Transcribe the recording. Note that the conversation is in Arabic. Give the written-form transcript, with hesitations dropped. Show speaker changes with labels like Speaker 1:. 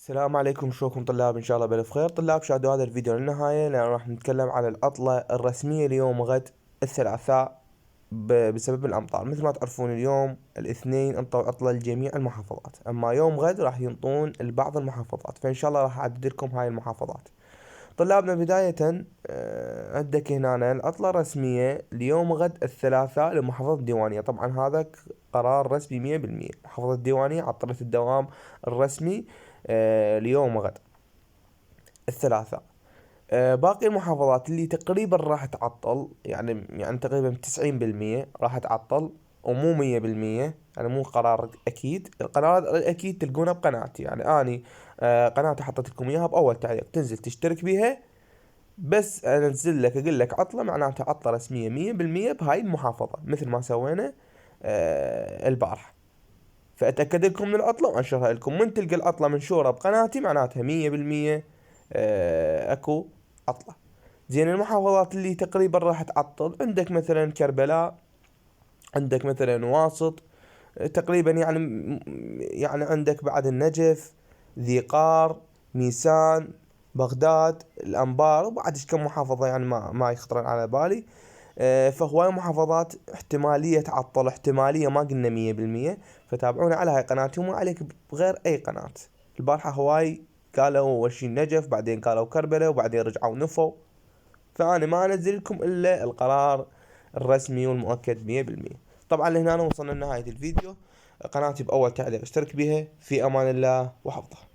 Speaker 1: السلام عليكم، شلونكم طلاب؟ ان شاء الله بألف خير. طلاب شاهدوا هذا الفيديو للنهاية لأن راح نتكلم عن العطلة الرسمية اليوم وغد الثلاثاء بسبب الأمطار. مثل ما تعرفون اليوم الاثنين انطوا عطلة لجميع المحافظات، أما يوم غد راح ينطون لبعض المحافظات، فإن شاء الله راح أعدد لكم هاي المحافظات. طلابنا بداية عندك هنا العطلة الرسمية ليوم غد الثلاثاء لمحافظة الديوانية. طبعا هذا قرار رسمي 100%. محافظة الديوانية عطلت الدوام الرسمي ليوم غد الثلاثاء. باقي المحافظات اللي تقريبا راح تعطل، يعني تقريبا 90% راح تعطل ومو 100%. يعني مو قرار اكيد. القرار الاكيد تلقونه بقناتي، يعني اني قناتي حطيت لكم اياها باول تعليق، تنزل تشترك بيها. بس انزل لك اقول لك عطلة معناتها عطلة رسمية 100% بهاي المحافظة، مثل ما سوينا البارحة. فأتأكد لكم من العطلة وأنشرها لكم. من تلقى العطلة منشورة بقناتي معناتها 100% أكو عطلة. زين، المحافظات اللي تقريبا راح تعطل عندك مثلا كربلاء، عندك مثلا واسط، تقريبا يعني عندك بعد النجف، ذي قار، ميسان، بغداد، الأنبار، وبعد كم محافظة يعني ما يخطرن على بالي. فهواي محافظات احتمالية تعطل، احتمالية، ما قلنا 100%. فتابعونا على هاي قناتي وما عليك بغير أي قناة. البارحة هواي قالوا أول شي النجف، بعدين قالوا كربلاء، وبعدين رجعوا نفوا. فأنا ما أنزل لكم إلا القرار الرسمي والمؤكد 100%. طبعا لهنا وصلنا لنهاية الفيديو. قناتي بأول تعليق اشترك بها. في أمان الله وحفظه.